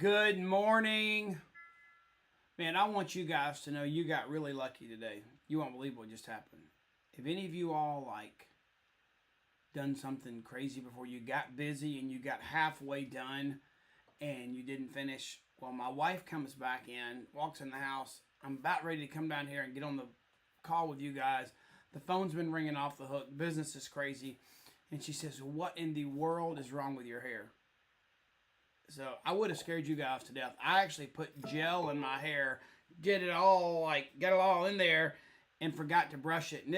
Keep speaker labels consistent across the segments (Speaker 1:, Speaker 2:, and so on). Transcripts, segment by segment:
Speaker 1: Good morning. Man, I want you guys to know you got really lucky today. You won't believe what just happened. If any of you all done something crazy before, you got busy and you got halfway done and you didn't finish, well, my wife comes back in, walks in the house. I'm about ready to come down here and get on the call with you guys. The phone's been ringing off the hook. Business is crazy. And she says, "What in the world is wrong with your hair?" So I would have scared you guys to death. I actually put gel in my hair, did it all got it all in there, and forgot to brush it. And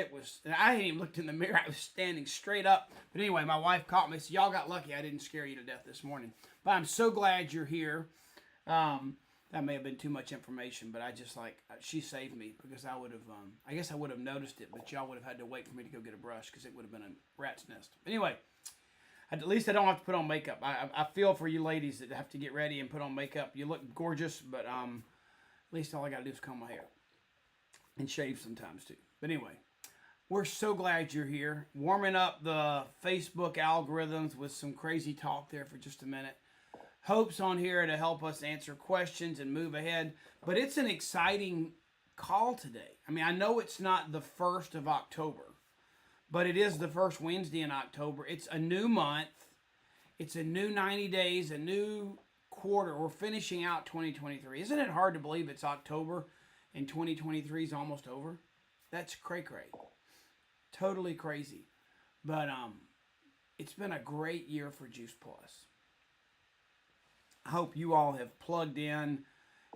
Speaker 1: I hadn't even looked in the mirror. I was standing straight up. But anyway, my wife caught me. So y'all got lucky I didn't scare you to death this morning. But I'm so glad you're here. That may have been too much information, but she saved me because I would have, I guess I would have noticed it, but y'all would have had to wait for me to go get a brush because it would have been a rat's nest. Anyway. At least I don't have to put on makeup. I feel for you ladies that have to get ready and put on makeup. You look gorgeous, but at least all I got to do is comb my hair. And shave sometimes too. But anyway, we're so glad you're here. Warming up the Facebook algorithms with some crazy talk there for just a minute. Hope's on here to help us answer questions and move ahead. But it's an exciting call today. I mean, I know it's not the 1st of October. But it is the first Wednesday in October. It's a new month. It's a new 90 days, a new quarter. We're finishing out 2023. Isn't it hard to believe it's October and 2023 is almost over? That's cray-cray. Totally crazy. But it's been a great year for Juice Plus. I hope you all have plugged in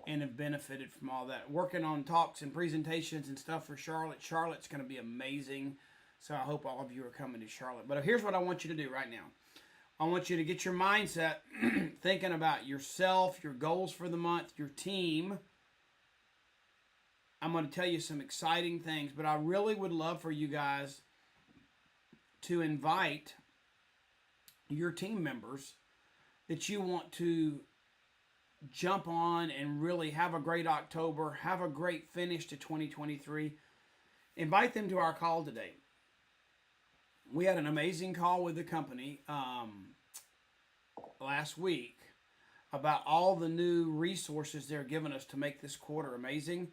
Speaker 1: and have benefited from all that. Working on talks and presentations and stuff for Charlotte. Charlotte's going to be amazing. So I hope all of you are coming to Charlotte. But here's what I want you to do right now. I want you to get your mindset thinking about yourself, your goals for the month, your team. I'm going to tell you some exciting things, but I really would love for you guys to invite your team members that you want to jump on and really have a great October, have a great finish to 2023. Invite them to our call today. We had an amazing call with the company last week about all the new resources they're giving us to make this quarter amazing.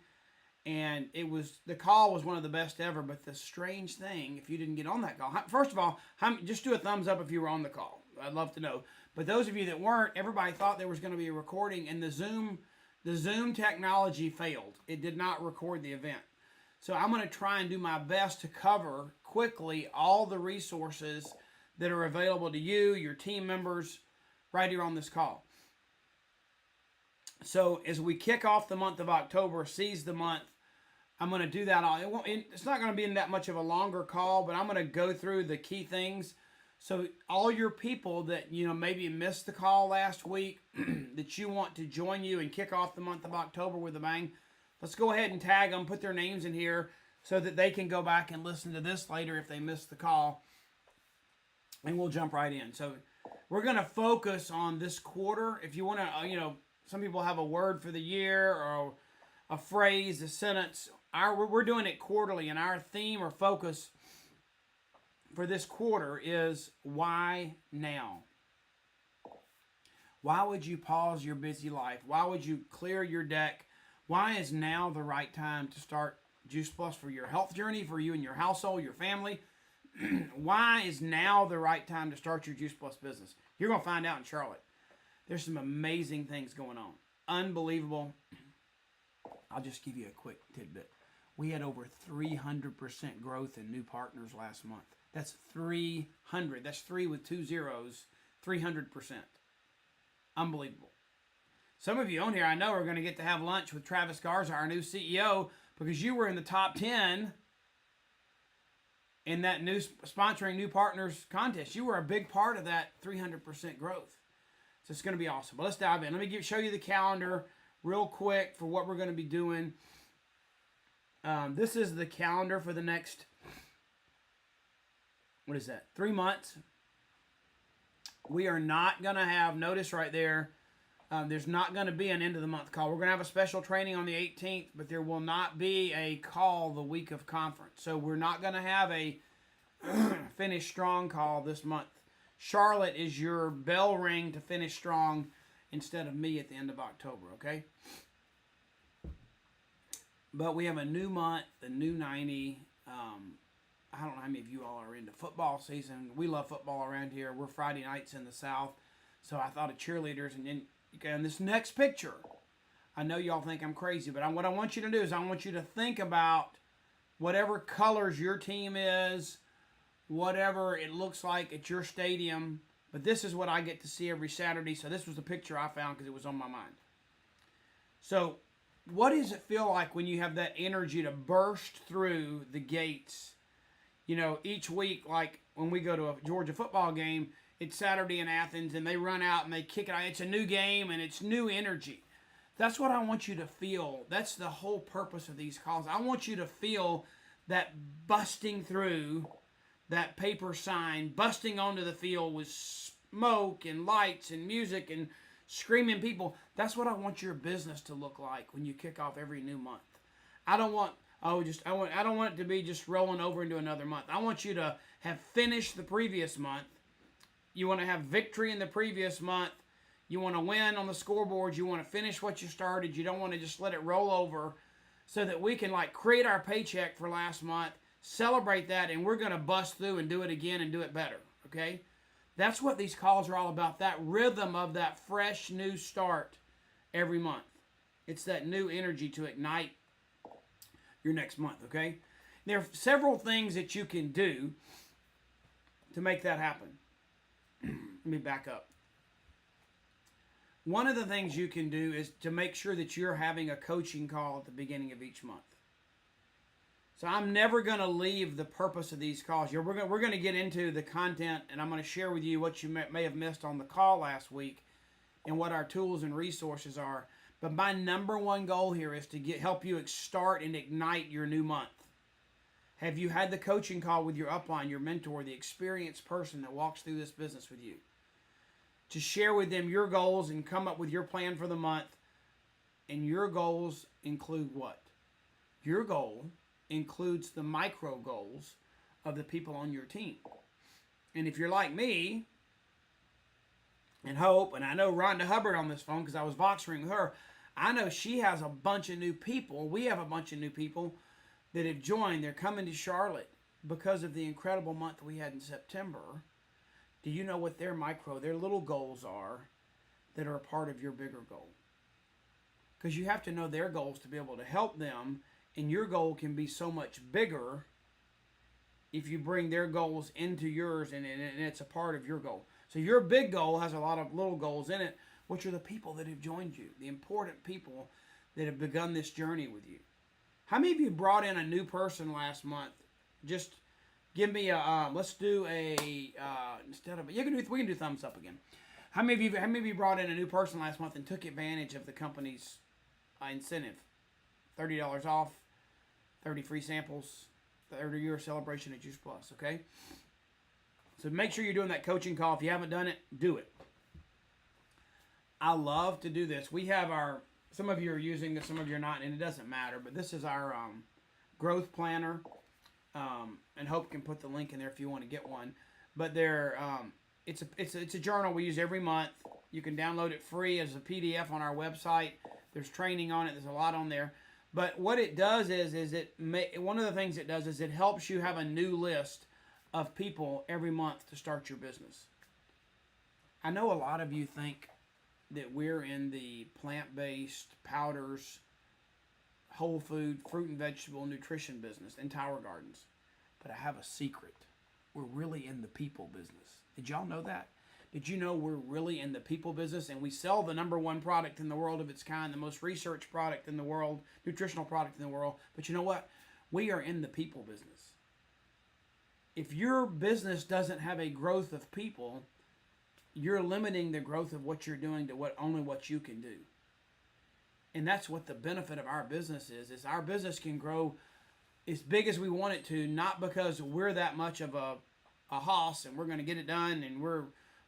Speaker 1: And the call was one of the best ever. But the strange thing, if you didn't get on that call, first of all, just do a thumbs up if you were on the call. I'd love to know. But those of you that weren't, everybody thought there was going to be a recording, and the Zoom technology failed. It did not record the event. So I'm going to try and do my best to cover quickly all the resources that are available to you, your team members, right here on this call. So as we kick off the month of October, seize the month, I'm going to do that. It's not going to be in that much of a longer call, but I'm going to go through the key things. So all your people that maybe missed the call last week, that you want to join you and kick off the month of October with a bang, let's go ahead and tag them, put their names in here so that they can go back and listen to this later if they missed the call. And we'll jump right in. So we're going to focus on this quarter. If you want to, some people have a word for the year or a phrase, a sentence. We're doing it quarterly, and our theme or focus for this quarter is why now? Why would you pause your busy life? Why would you clear your deck? Why is now the right time to start Juice Plus for your health journey, for you and your household, your family? Why is now the right time to start your Juice Plus business? You're going to find out in Charlotte. There's some amazing things going on. Unbelievable. I'll just give you a quick tidbit. We had over 300% growth in new partners last month. That's 300. That's 3 with 2 zeros. 300%. Unbelievable. Some of you on here I know are going to get to have lunch with Travis Garza, our new CEO, because you were in the top 10 in that new sponsoring new partners contest. You were a big part of that 300% growth. So it's going to be awesome. But let's dive in. Let me show you the calendar real quick for what we're going to be doing. This is the calendar for the next, 3 months. We are not going to have, notice right there, there's not going to be an end of the month call. We're going to have a special training on the 18th, but there will not be a call the week of conference. So we're not going to have a finish strong call this month. Charlotte is your bell ring to finish strong instead of me at the end of October, okay? But we have a new month, a new 90. I don't know how many of you all are into football season. We love football around here. We're Friday nights in the South. So I thought of cheerleaders. And then, okay, in this next picture, I know y'all think I'm crazy, but what I want you to do is I want you to think about whatever colors your team is, whatever it looks like at your stadium. But this is what I get to see every Saturday. So this was the picture I found because it was on my mind. So what does it feel like when you have that energy to burst through the gates? You know, each week, like when we go to a Georgia football game, it's Saturday in Athens, and they run out and they kick it out. It's a new game, and it's new energy. That's what I want you to feel. That's the whole purpose of these calls. I want you to feel that busting through that paper sign, busting onto the field with smoke and lights and music and screaming people. That's what I want your business to look like when you kick off every new month. I don't want it to be just rolling over into another month. I want you to have finished the previous month. You want to have victory in the previous month. You want to win on the scoreboard. You want to finish what you started. You don't want to just let it roll over, so that we can like create our paycheck for last month, celebrate that, and we're going to bust through and do it again and do it better. Okay? That's what these calls are all about, that rhythm of that fresh new start every month. It's that new energy to ignite your next month, okay? There are several things that you can do to make that happen. Let me back up. One of the things you can do is to make sure that you're having a coaching call at the beginning of each month. So I'm never going to leave the purpose of these calls. We're going to get into the content, and I'm going to share with you what you may have missed on the call last week and what our tools and resources are. But my number one goal here is to help you start and ignite your new month. Have you had the coaching call with your upline, your mentor, the experienced person that walks through this business with you? To share with them your goals and come up with your plan for the month. And your goals include what? Your goal includes the micro goals of the people on your team. And if you're like me, and Hope, and I know Rhonda Hubbard on this phone because I was voxering with her, I know she has a bunch of new people. We have a bunch of new people that have joined. They're coming to Charlotte because of the incredible month we had in September. Do you know what their little goals are that are a part of your bigger goal? Because you have to know their goals to be able to help them, and your goal can be so much bigger if you bring their goals into yours and it's a part of your goal. So your big goal has a lot of little goals in it, which are the people that have joined you, the important people that have begun this journey with you. How many of you brought in a new person last month? Just give me a, let's do a, we can do thumbs up again. How many of you brought in a new person last month and took advantage of the company's incentive? $30 off, 30 free samples, 30-year celebration at Juice Plus, okay? So make sure you're doing that coaching call. If you haven't done it, do it. I love to do this. We have some of you are using this, some of you are not, and it doesn't matter, but this is our growth planner, and Hope can put the link in there if you want to get one. But it's a journal we use every month. You can download it free as a PDF on our website. There's training on it. There's a lot on there. But what it does one of the things it does is it helps you have a new list of people every month to start your business. I know a lot of you think that we're in the plant-based powders, whole food, fruit and vegetable nutrition business in Tower Gardens. But I have a secret. We're really in the people business. Did y'all know that? Did you know we're really in the people business, and we sell the number one product in the world of its kind, the most researched product in the world, nutritional product in the world? But you know what? We are in the people business. If your business doesn't have a growth of people, you're limiting the growth of what you're doing to only what you can do. And that's what the benefit of our business is our business can grow as big as we want it to, not because we're that much of a hoss and we're going to get it done and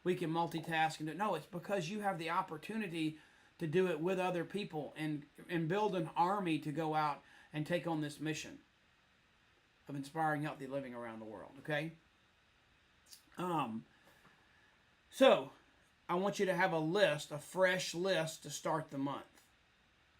Speaker 1: we can multitask and do it. No, it's because you have the opportunity to do it with other people and build an army to go out and take on this mission of inspiring healthy living around the world, okay? So, I want you to have a list, a fresh list to start the month.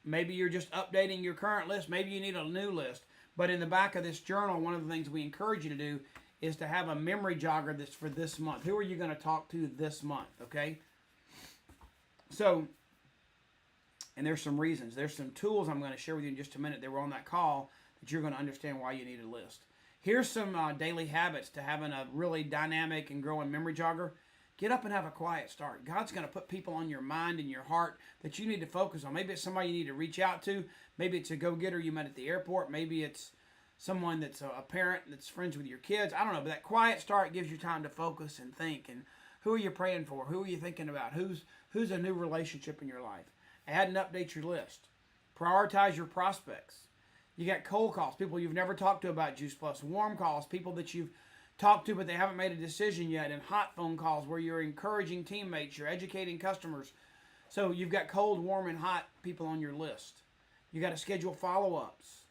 Speaker 1: Maybe you're just updating your current list. Maybe you need a new list. But in the back of this journal, one of the things we encourage you to do is to have a memory jogger that's for this month. Who are you going to talk to this month, okay? So, and there's some reasons. There's some tools I'm going to share with you in just a minute that were on that call that you're going to understand why you need a list. Here's some daily habits to having a really dynamic and growing memory jogger. Get up and have a quiet start. God's going to put people on your mind and your heart that you need to focus on. Maybe it's somebody you need to reach out to. Maybe it's a go-getter you met at the airport. Maybe it's someone that's a parent that's friends with your kids. I don't know, but that quiet start gives you time to focus and think. And who are you praying for? Who are you thinking about? Who's a new relationship in your life? Add and update your list. Prioritize your prospects. You got cold calls, people you've never talked to about Juice Plus. Warm calls, people that you've talked to but they haven't made a decision yet. And hot phone calls where you're encouraging teammates, you're educating customers. So you've got cold, warm, and hot people on your list. You got to schedule follow-ups.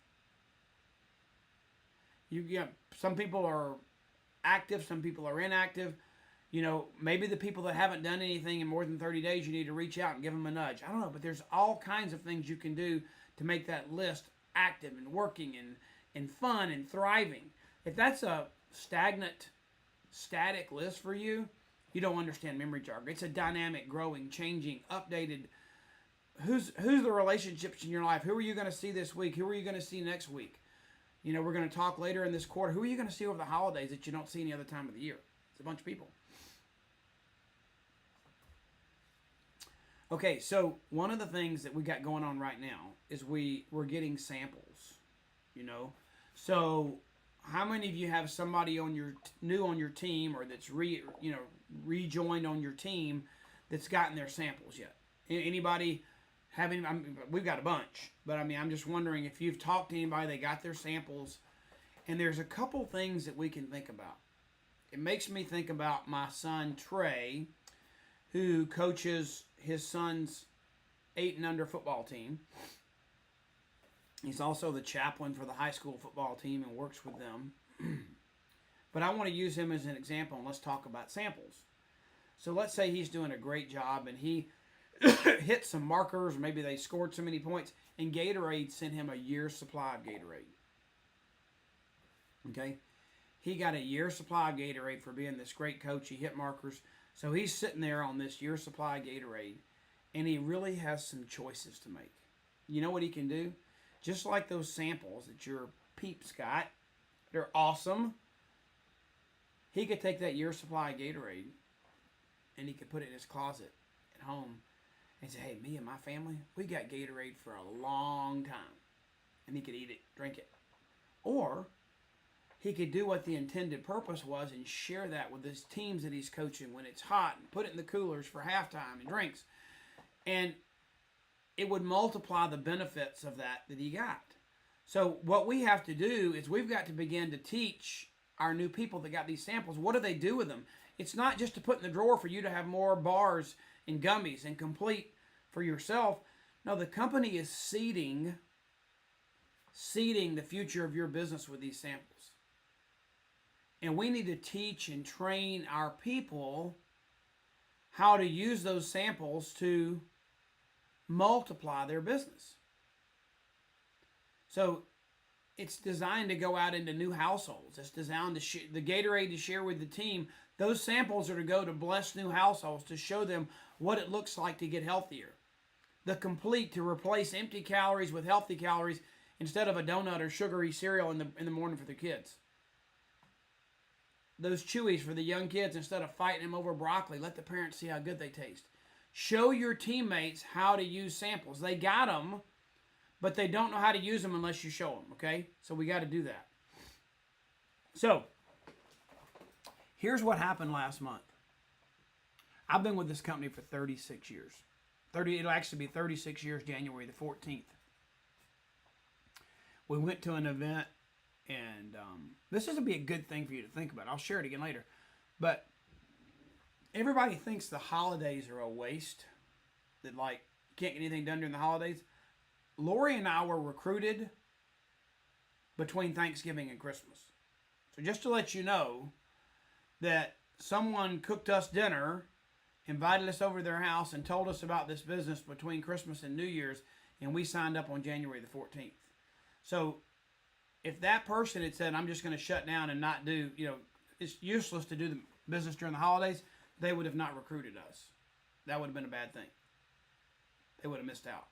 Speaker 1: Some people are active, some people are inactive. Maybe the people that haven't done anything in more than 30 days, you need to reach out and give them a nudge. I don't know, but there's all kinds of things you can do to make that list active and working and fun and thriving. If that's a static list for you, you don't understand memory jogger. It's a dynamic, growing, changing, updated. Who's the relationships in your life? Who are you going to see this week? Who are you going to see next week? We're going to talk later in this quarter. Who are you going to see over the holidays that you don't see any other time of the year? It's a bunch of people. Okay, so one of the things that we got going on right now is we're getting samples, So how many of you have somebody new on your team or that's rejoined on your team that's gotten their samples yet? Anybody having? We've got a bunch, but I'm just wondering if you've talked to anybody that got their samples. And there's a couple things that we can think about. It makes me think about my son Trey, who coaches his son's 8 and under football team. He's also the chaplain for the high school football team and works with them. But I want to use him as an example, and let's talk about samples. So let's say he's doing a great job, and he hit some markers, maybe they scored so many points, and Gatorade sent him a year's supply of Gatorade. Okay? He got a year's supply of Gatorade for being this great coach. He hit markers. So he's sitting there on this year's supply of Gatorade, and he really has some choices to make. You know what he can do? Just like those samples that your peeps got, they're awesome. He could take that year's supply of Gatorade, and he could put it in his closet at home and say, hey, me and my family, we got Gatorade for a long time. And he could eat it, drink it. Or he could do what the intended purpose was and share that with his teams that he's coaching when it's hot and put it in the coolers for halftime and drinks. And it would multiply the benefits of that he got. So what we have to do is we've got to begin to teach our new people that got these samples, what do they do with them? It's not just to put in the drawer for you to have more bars and gummies and complete for yourself. No, the company is seeding the future of your business with these samples. And we need to teach and train our people how to use those samples to multiply their business. So it's designed to go out into new households. It's designed to the Gatorade to share with the team. Those samples are to go to bless new households to show them what it looks like to get healthier. The complete to replace empty calories with healthy calories instead of a donut or sugary cereal in the morning for the kids. Those chewies for the young kids, instead of fighting them over broccoli, let the parents see how good they taste. Show your teammates how to use samples. They got them, but they don't know how to use them unless you show them, okay? So we got to do that. So, here's what happened last month. I've been with this company for 36 years. It'll actually be 36 years, January the 14th. We went to an event, and this is going to be a good thing for you to think about. I'll share it again later. But everybody thinks the holidays are a waste, that you can't get anything done during the holidays. Lori and I were recruited between Thanksgiving and Christmas. So just to let you know that someone cooked us dinner invited us over to their house and told us about this business between Christmas and New Year's, and we signed up on January the 14th. So if that person had said, I'm just going to shut down and not do, it's useless to do the business during the holidays, they would have not recruited us. That would have been a bad thing. They would have missed out.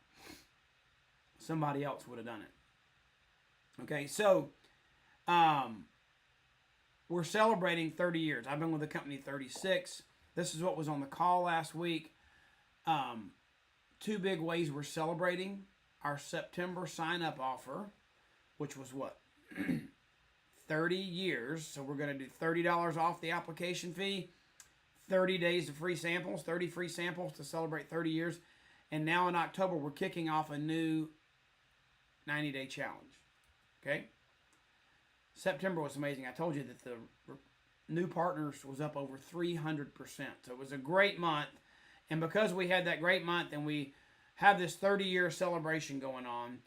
Speaker 1: Somebody else would have done it. Okay, so we're celebrating 30 years. I've been with the company 36. This is what was on the call last week. Two big ways we're celebrating. Our September sign-up offer, which was what? 30 years. So we're going to do $30 off the application fee, 30 days of free samples, 30 free samples to celebrate 30 years. And now in October, we're kicking off a new 90-day challenge. Okay? September was amazing. I told you that the new partners was up over 300%. So it was a great month. And because we had that great month and we have this 30-year celebration going on,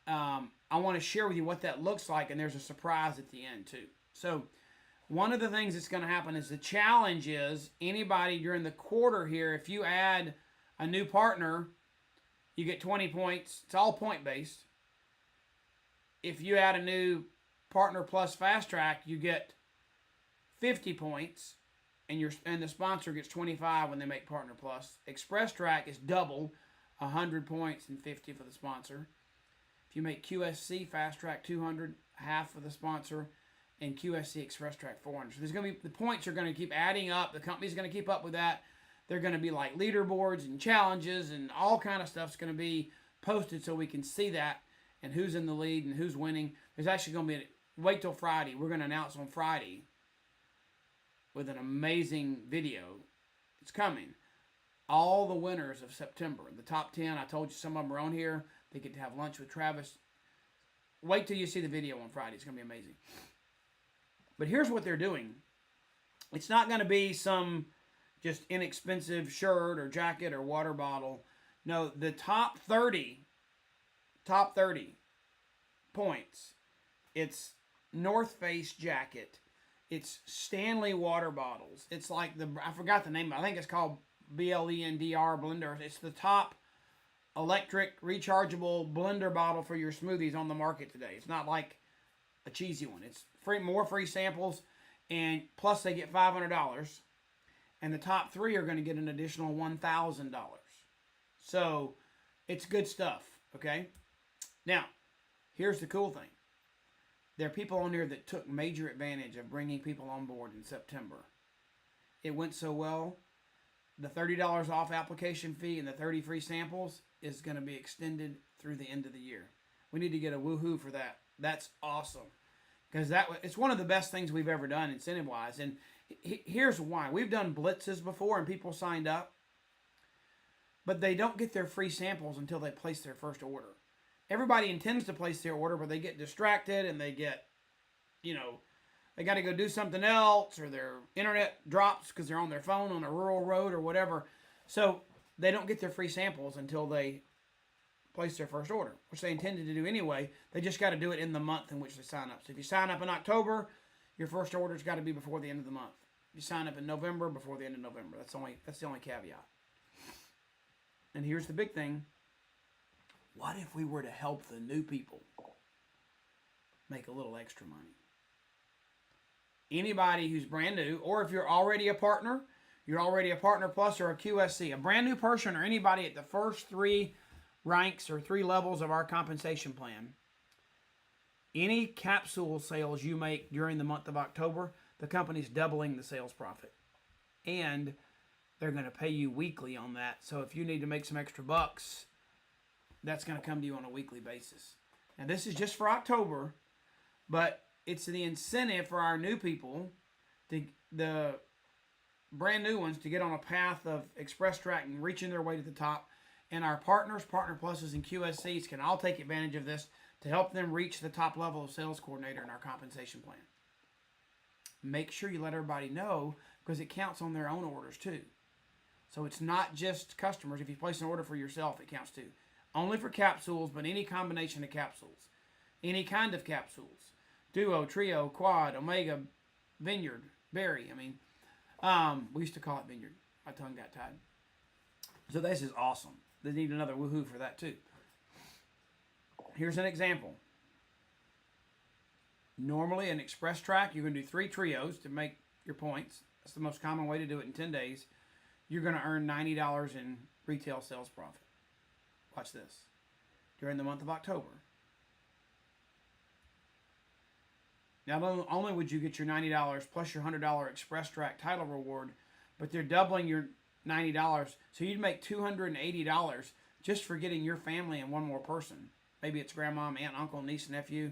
Speaker 1: I want to share with you what that looks like, and there's a surprise at the end too. So one of the things that's going to happen is the challenge is anybody during the quarter here, if you add a new partner, you get 20 points. It's all point-based. If you add a new partner plus fast track, you get 50 points, and the sponsor gets 25 when they make partner plus. Express track is double, 100 points and 50 for the sponsor. If you make QSC fast track 200, half for the sponsor, and QSC express track 400. So there's going to be, the points are going to keep adding up. The company's going to keep up with that. They're going to be like leaderboards and challenges and all kind of stuff's going to be posted so we can see that and who's in the lead and who's winning. There's actually going to be wait till Friday. We're going to announce on Friday with an amazing video. It's coming. All the winners of September. The top 10, I told you some of them are on here. They get to have lunch with Travis. Wait till you see the video on Friday. It's going to be amazing. But here's what they're doing. It's not going to be some just inexpensive shirt or jacket or water bottle. No, the top 30 points. It's North Face jacket. It's Stanley water bottles. It's like I forgot the name. I think it's called BLENDR blender. It's the top electric rechargeable blender bottle for your smoothies on the market today. It's not like a cheesy one. It's more free samples, and plus they get $500. And the top 3 are going to get an additional $1,000. So it's good stuff, okay? Now, here's the cool thing. There are people on here that took major advantage of bringing people on board in September. It went so well. The $30 off application fee and the 30 free samples is going to be extended through the end of the year. We need to get a woohoo for that. That's awesome. Because it's one of the best things we've ever done incentive-wise. And here's why. We've done blitzes before and people signed up, but they don't get their free samples until they place their first order. Everybody intends to place their order, but they get distracted and they get, they got to go do something else, or their internet drops because they're on their phone on a rural road or whatever. So they don't get their free samples until they place their first order, which they intended to do anyway. They just got to do it in the month in which they sign up. So if you sign up in October, your first order's got to be before the end of the month. If you sign up in November, before the end of November. That's the only caveat. And here's the big thing. What if we were to help the new people make a little extra money? Anybody who's brand new, or if you're already a partner plus or a QSC, a brand new person or anybody at the first 3 ranks or 3 levels of our compensation plan, any capsule sales you make during the month of October, the company's doubling the sales profit. And they're going to pay you weekly on that. So if you need to make some extra bucks, that's going to come to you on a weekly basis. Now, this is just for October, but it's the incentive for our new people, the brand new ones, to get on a path of express track and reaching their way to the top. And our partners, partner pluses, and QSCs can all take advantage of this to help them reach the top level of sales coordinator in our compensation plan. Make sure you let everybody know, because it counts on their own orders too. So it's not just customers. If you place an order for yourself, it counts too. Only for capsules, but any combination of capsules. Any kind of capsules. Duo, trio, quad, omega, vineyard, berry. We used to call it vineyard. My tongue got tied. So this is awesome. They need another woohoo for that too. Here's an example. Normally, an express track, you're going to do 3 trios to make your points. That's the most common way to do it in 10 days. You're going to earn $90 in retail sales profit. Watch this. During the month of October. Not only would you get your $90 plus your $100 express track title reward, but they're doubling your $90. So you'd make $280 just for getting your family and one more person. Maybe it's grandma, aunt, uncle, niece, nephew.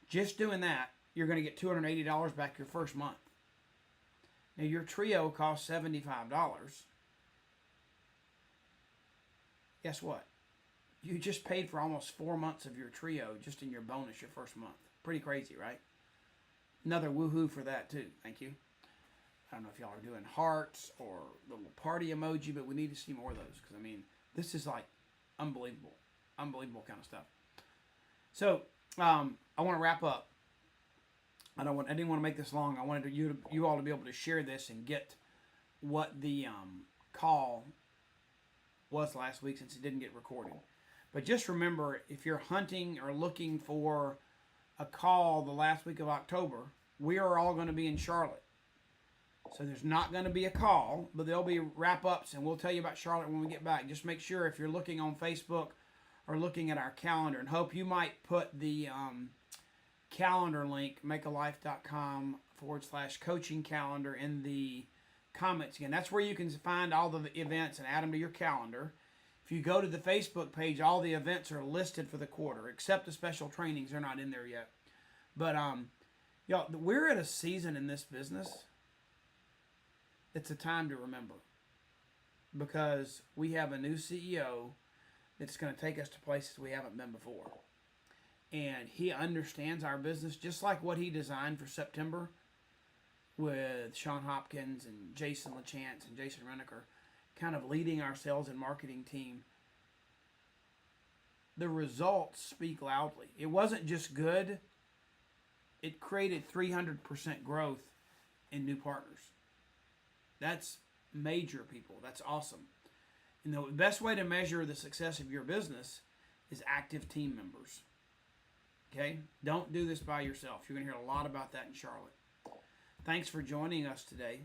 Speaker 1: Just doing that, you're going to get $280 back your first month. Now, your trio costs $75. Guess what? You just paid for almost 4 months of your trio just in your bonus your first month. Pretty crazy, right? Another woohoo for that, too. Thank you. I don't know if y'all are doing hearts or the little party emoji, but we need to see more of those because, I mean, this is like unbelievable. Unbelievable kind of stuff. So, I want to wrap up. I didn't want to make this long. I wanted you all to be able to share this and get what the call was last week since it didn't get recorded. But just remember, if you're hunting or looking for a call the last week of October, we are all going to be in Charlotte. So there's not going to be a call, but there'll be wrap-ups, and we'll tell you about Charlotte when we get back. Just make sure if you're looking on Facebook or looking at our calendar, and hope you might put the calendar link, makealife.com/coaching calendar in the comments again. That's where you can find all the events and add them to your calendar. If you go to the Facebook page, all the events are listed for the quarter, except the special trainings. They're not in there yet. But, y'all, we're at a season in this business. It's a time to remember. Because we have a new CEO that's going to take us to places we haven't been before. And he understands our business just like what he designed for September with Sean Hopkins and Jason LaChance and Jason Reneker kind of leading our sales and marketing team. The results speak loudly. It wasn't just good. It created 300% growth in new partners. That's major, people. That's awesome. And the best way to measure the success of your business is active team members. Okay? Don't do this by yourself. You're going to hear a lot about that in Charlotte. Thanks for joining us today.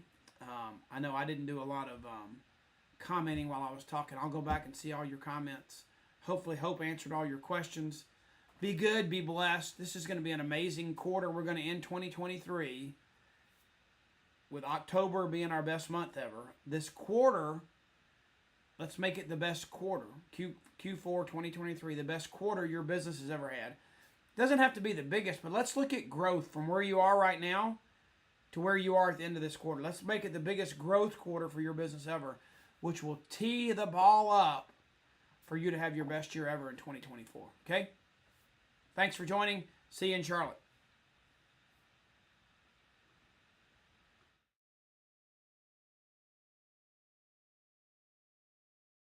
Speaker 1: I know I didn't do a lot of commenting while I was talking. I'll go back and see all your comments. Hopefully, Hope answered all your questions. Be good. Be blessed. This is going to be an amazing quarter. We're going to end 2023 with October being our best month ever. This quarter, let's make it the best quarter. Q4 2023, the best quarter your business has ever had. Doesn't have to be the biggest, but let's look at growth from where you are right now to where you are at the end of this quarter. Let's make it the biggest growth quarter for your business ever, which will tee the ball up for you to have your best year ever in 2024. Okay? Thanks for joining. See you in Charlotte.